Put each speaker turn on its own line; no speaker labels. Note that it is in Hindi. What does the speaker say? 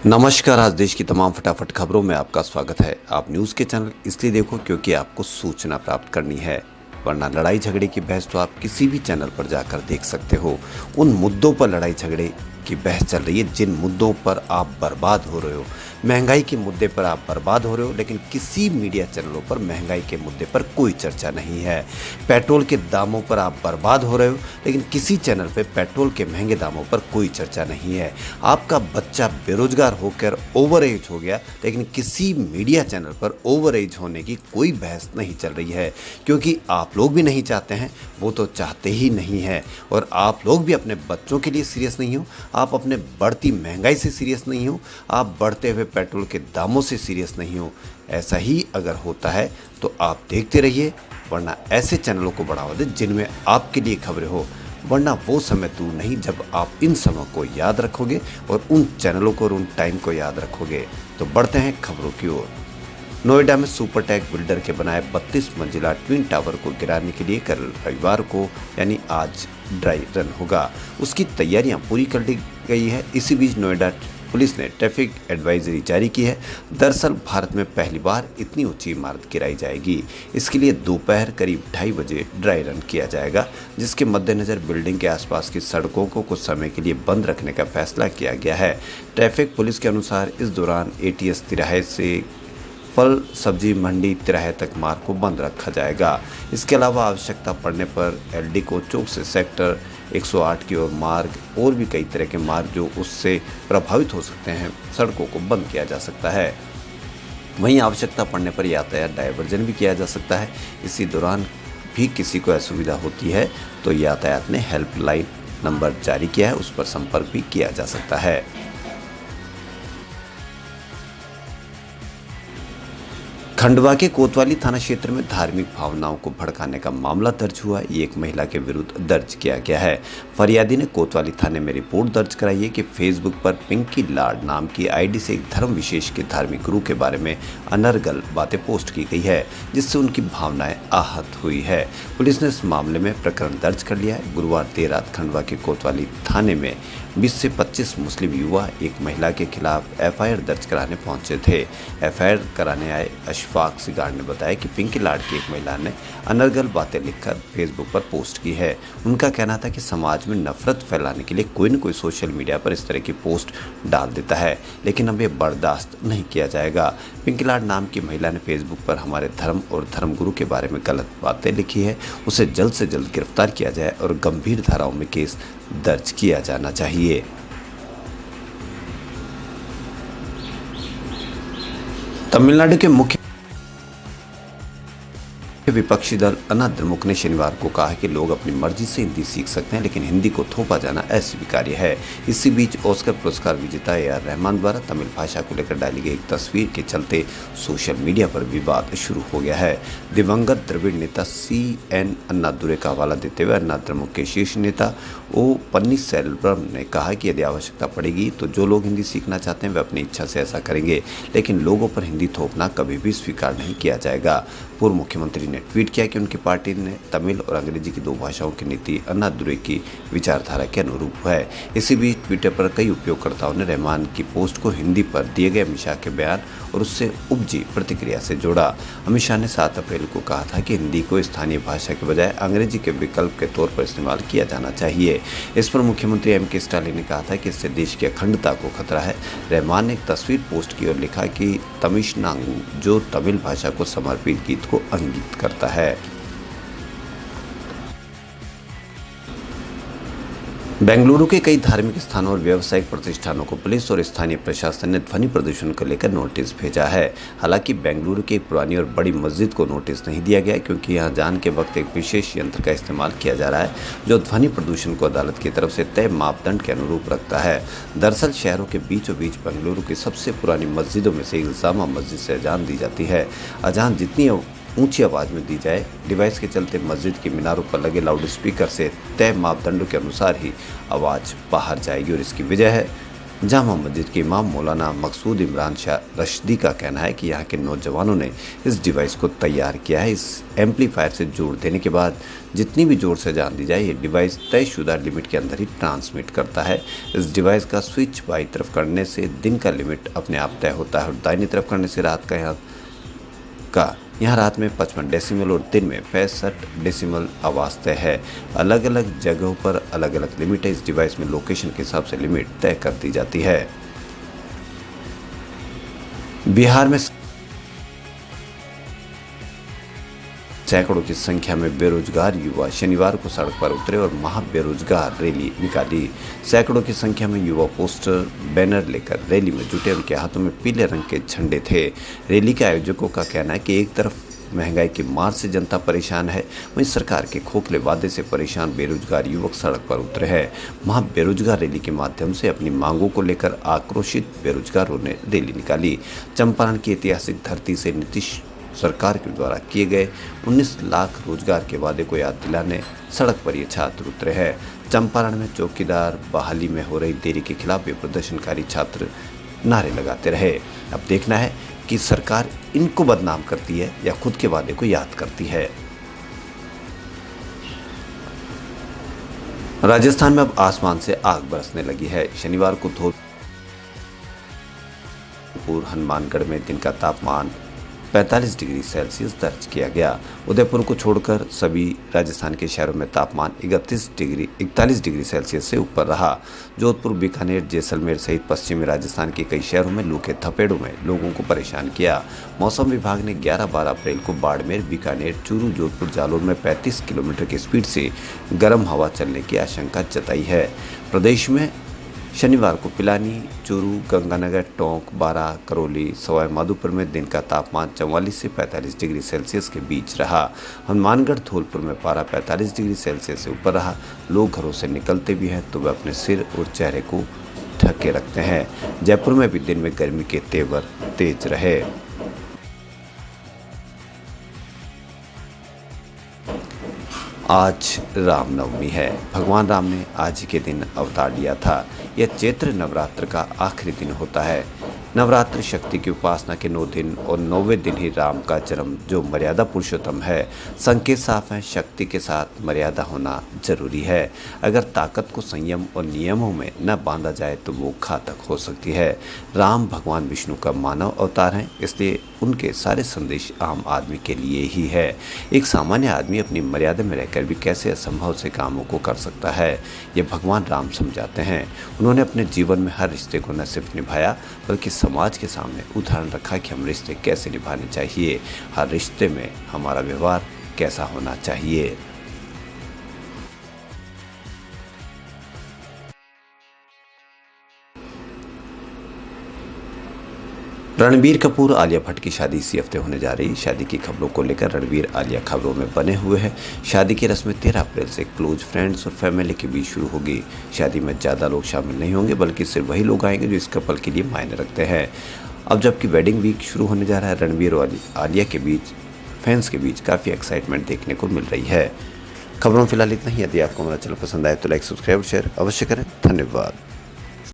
नमस्कार। आज देश की तमाम फटाफट खबरों में आपका स्वागत है। आप न्यूज़ के चैनल इसलिए देखो क्योंकि आपको सूचना प्राप्त करनी है, वरना लड़ाई झगड़े की बहस तो आप किसी भी चैनल पर जाकर देख सकते हो। उन मुद्दों पर लड़ाई झगड़े की बहस चल रही है जिन मुद्दों पर आप बर्बाद हो रहे हो। महंगाई के मुद्दे पर आप बर्बाद हो रहे हो, लेकिन किसी मीडिया चैनलों पर महंगाई के मुद्दे पर कोई चर्चा नहीं है। पेट्रोल के दामों पर आप बर्बाद हो रहे हो, लेकिन किसी चैनल पे पेट्रोल के महंगे दामों पर कोई चर्चा नहीं है। आपका बच्चा बेरोजगार होकर ओवर एज हो गया, लेकिन किसी मीडिया चैनल पर ओवर एज होने की कोई बहस नहीं चल रही है, क्योंकि आप लोग भी नहीं चाहते हैं, वो तो चाहते ही नहीं है। और आप लोग भी अपने बच्चों के लिए सीरियस नहीं हो, आप अपने बढ़ती महंगाई से सीरियस नहीं हो, आप बढ़ते हुए पेट्रोल के दामों से सीरियस नहीं हो। ऐसा ही अगर होता है तो आप देखते रहिए, वरना ऐसे चैनलों को बढ़ावा दें जिनमें आपके लिए खबरें हो। वरना वो समय दूर नहीं जब आप इन समय को याद रखोगे और उन चैनलों को और उन टाइम को याद रखोगे। तो बढ़ते हैं खबरों की ओर। नोएडा में सुपरटेक बिल्डर के बनाए 32 मंजिला ट्विन टावर को गिराने के लिए कल रविवार को यानी आज ड्राई रन होगा। उसकी तैयारियां पूरी कर ली गई है। इसी बीच नोएडा पुलिस ने ट्रैफिक एडवाइजरी जारी की है। दरअसल भारत में पहली बार इतनी ऊंची इमारत गिराई जाएगी। इसके लिए दोपहर करीब 2:30 बजे ड्राई रन किया जाएगा, जिसके मद्देनजर बिल्डिंग के आसपास की सड़कों को कुछ समय के लिए बंद रखने का फैसला किया गया है। ट्रैफिक पुलिस के अनुसार इस दौरान ATS तिराहे से फल सब्जी मंडी तिराहे तक मार्ग को बंद रखा जाएगा। इसके अलावा आवश्यकता पड़ने पर LD को चौक से सेक्टर 108 की ओर मार्ग और भी कई तरह के मार्ग जो उससे प्रभावित हो सकते हैं, सड़कों को बंद किया जा सकता है। वहीं आवश्यकता पड़ने पर यातायात डायवर्जन भी किया जा सकता है। इसी दौरान भी किसी को असुविधा होती है तो यातायात ने हेल्पलाइन नंबर जारी किया है, उस पर संपर्क भी किया जा सकता है। खंडवा के कोतवाली थाना क्षेत्र में धार्मिक भावनाओं को भड़काने का मामला दर्ज हुआ। एक महिला के विरुद्ध दर्ज किया गया है। फरियादी ने कोतवाली थाने में रिपोर्ट दर्ज कराई है कि फेसबुक पर पिंकी लाड नाम की ID से एक धर्म विशेष के धार्मिक गुरु के बारे में अनर्गल बातें पोस्ट की गई है, जिससे उनकी भावनाएं आहत हुई है। पुलिस ने इस मामले में प्रकरण दर्ज कर लिया है। गुरुवार देर रात खंडवा के कोतवाली थाने में 20 से 25 मुस्लिम युवा एक महिला के खिलाफ FIR दर्ज कराने पहुंचे थे। FIR कराने आए अशफाक सिगार ने बताया कि पिंकी लाड की एक महिला ने अनर्गल बातें लिखकर फेसबुक पर पोस्ट की है। उनका कहना था कि समाज में नफरत फैलाने के लिए कोई न कोई सोशल मीडिया पर इस तरह की पोस्ट डाल देता है, लेकिन अब ये बर्दाश्त नहीं किया जाएगा। पिंकी लाड नाम की महिला ने फेसबुक पर हमारे धर्म और धर्मगुरु के बारे में गलत बातें लिखी है, उसे जल्द से जल्द गिरफ्तार किया जाए और गंभीर धाराओं में केस दर्ज किया जाना चाहिए। तमिलनाडु के मुख्य विपक्षी दल अन्ना द्रमुक ने शनिवार को कहा कि लोग अपनी मर्जी से हिंदी सीख सकते हैं, लेकिन हिंदी को थोपा जाना अस्वीकार्य है। इसी बीच ऑस्कर पुरस्कार विजेता AR रहमान द्वारा तमिल भाषा को लेकर डाली गई एक तस्वीर के चलते सोशल मीडिया पर विवाद शुरू हो गया है। दिवंगत द्रविड़ नेता CN अन्नादुरै का हवाला देते हुए अन्ना द्रमुक के शीर्ष नेता O पन्नीरसेल्वम ने कहा कि यदि आवश्यकता पड़ेगी तो जो लोग हिंदी सीखना चाहते हैं वे अपनी इच्छा से ऐसा करेंगे, लेकिन लोगों पर हिंदी थोपना कभी भी स्वीकार नहीं किया जाएगा। पूर्व मुख्यमंत्री ने ट्वीट किया कि उनकी पार्टी ने तमिल और अंग्रेजी की 2 भाषाओं की नीति अन्नादुरै की विचारधारा के अनुरूप है। इसी बीच ट्विटर पर कई उपयोगकर्ताओं ने रहमान की पोस्ट को हिंदी पर दिए गए अमित शाह के बयान और उससे उपजी प्रतिक्रिया से जोड़ा। अमित शाह ने 7 अप्रैल को कहा था कि हिंदी को स्थानीय भाषा के बजाय अंग्रेजी के विकल्प के तौर पर इस्तेमाल किया जाना चाहिए। इस पर मुख्यमंत्री MK स्टालिन ने कहा था कि इससे देश की अखंडता को खतरा है। रहमान ने एक तस्वीर पोस्ट की और लिखा कि तमिश्नांगू जो तमिल भाषा को समर्पित गीत को इंगित करता है। बेंगलुरु के कई धार्मिक स्थानों और व्यावसायिक प्रतिष्ठानों को पुलिस और स्थानीय प्रशासन ने ध्वनि प्रदूषण को लेकर नोटिस भेजा है। हालांकि बेंगलुरु की एक पुरानी और बड़ी मस्जिद को नोटिस नहीं दिया गया, क्योंकि यहां जान के वक्त एक विशेष यंत्र का इस्तेमाल किया जा रहा है जो ध्वनि प्रदूषण को अदालत की तरफ से तय मापदंड के अनुरूप रखता है। दरअसल शहरों के बीचों बीच बेंगलुरु की सबसे पुरानी मस्जिदों में से एक जामा मस्जिद से अजान दी जाती है। अजान जितनी ऊंची आवाज़ में दी जाए, डिवाइस के चलते मस्जिद की मीनारों पर लगे लाउड स्पीकर से तय मापदंडों के अनुसार ही आवाज़ बाहर जाएगी और इसकी वजह है जामा मस्जिद के इमाम मौलाना मकसूद इमरान शाह रशदी का कहना है कि यहाँ के नौजवानों ने इस डिवाइस को तैयार किया है। इस एम्पलीफायर से जोड़ देने के बाद जितनी भी जोर से जान दी जाए, ये डिवाइस तयशुदा लिमिट के अंदर ही ट्रांसमिट करता है। इस डिवाइस का स्विच बाईं तरफ करने से दिन का लिमिट अपने आप तय होता है और दाहिनी तरफ करने से रात का यहाँ रात में 55 डेसिमल और दिन में 65 डेसिमल आवाज़ तय है। अलग अलग जगहों पर अलग अलग लिमिट है। इस डिवाइस में लोकेशन के हिसाब से लिमिट तय कर दी जाती है। बिहार में सैकड़ों की संख्या में बेरोजगार युवा शनिवार को सड़क पर उतरे और महा बेरोजगार रैली निकाली। सैकड़ों की संख्या में युवा पोस्टर बैनर लेकर रैली में जुटे। उनके हाथों में पीले रंग के झंडे थे। रैली के आयोजकों का कहना है कि एक तरफ महंगाई की मार से जनता परेशान है, वहीं सरकार के खोखले वादे से परेशान बेरोजगार युवक सड़क पर उतरे हैं। महा बेरोजगार रैली के माध्यम से अपनी मांगों को लेकर आक्रोशित बेरोजगारों ने रैली निकाली। चंपारण की ऐतिहासिक धरती से नीतीश सरकार के द्वारा किए गए 19 लाख रोजगार के वादे को याद दिलाने सड़क पर ये छात्र उतरे हैं। चंपारण में चौकीदार बहाली में हो रही देरी के खिलाफ ये प्रदर्शनकारी छात्र नारे लगाते रहे। अब देखना है कि सरकार इनको बदनाम करती है या खुद के वादे को याद करती है। राजस्थान में अब आसमान से आग बरसने लगी है। शनिवार को धौलपुर हनुमानगढ़ में दिन का तापमान 45 डिग्री सेल्सियस दर्ज किया गया। उदयपुर को छोड़कर सभी राजस्थान के शहरों में तापमान 41 डिग्री सेल्सियस से ऊपर रहा। जोधपुर, बीकानेर, जैसलमेर सहित पश्चिमी राजस्थान के कई शहरों में लू के थपेड़ों में लोगों को परेशान किया। मौसम विभाग ने 11-12 अप्रैल को बाड़मेर, बीकानेर, चूरू, जोधपुर, जालोर में 35 किलोमीटर की स्पीड से गर्म हवा चलने की आशंका जताई है। प्रदेश में शनिवार को पिलानी, चूरू, गंगानगर, टोंक, बारां, करौली, सवाई माधोपुर में दिन का तापमान 44 से 45 डिग्री सेल्सियस के बीच रहा। हनुमानगढ़, धौलपुर में पारा 45 डिग्री सेल्सियस से ऊपर रहा। लोग घरों से निकलते भी हैं तो वे अपने सिर और चेहरे को ढक के रखते हैं। जयपुर में भी दिन में गर्मी के तेवर तेज रहे। आज रामनवमी है। भगवान राम ने आज ही के दिन अवतार लिया था। यह चैत्र नवरात्र का आखिरी दिन होता है। नवरात्र शक्ति की उपासना के 9 दिन और 9वें दिन ही राम का जन्म, जो मर्यादा पुरुषोत्तम है। संकेत साफ है, शक्ति के साथ मर्यादा होना जरूरी है। अगर ताकत को संयम और नियमों में न बांधा जाए तो वो घातक हो सकती है। राम भगवान विष्णु का मानव अवतार हैं, इसलिए उनके सारे संदेश आम आदमी के लिए ही है। एक सामान्य आदमी अपनी मर्यादा में रहकर भी कैसे असंभव से कामों को कर सकता है, ये भगवान राम समझाते हैं। उन्होंने अपने जीवन में हर रिश्ते को न सिर्फ निभाया बल्कि समाज के सामने उदाहरण रखा कि हम रिश्ते कैसे निभाने चाहिए, हर रिश्ते में हमारा व्यवहार कैसा होना चाहिए। रणबीर कपूर आलिया भट्ट की शादी इसी हफ्ते होने जा रही। शादी की खबरों को लेकर रणबीर आलिया खबरों में बने हुए हैं। शादी की रस्में 13 अप्रैल से क्लोज फ्रेंड्स और फैमिली के बीच शुरू होगी। शादी में ज़्यादा लोग शामिल नहीं होंगे बल्कि सिर्फ वही लोग आएंगे जो इस कपल के लिए मायने रखते हैं। अब जबकि वेडिंग वीक शुरू होने जा रहा है, रणबीर और आलिया के बीच फैंस के बीच काफ़ी एक्साइटमेंट देखने को मिल रही है। खबरों में फिलहाल इतना ही। यदि आपको हमारा चैनल पसंद आए तो लाइक, सब्सक्राइब, शेयर अवश्य करें। धन्यवाद।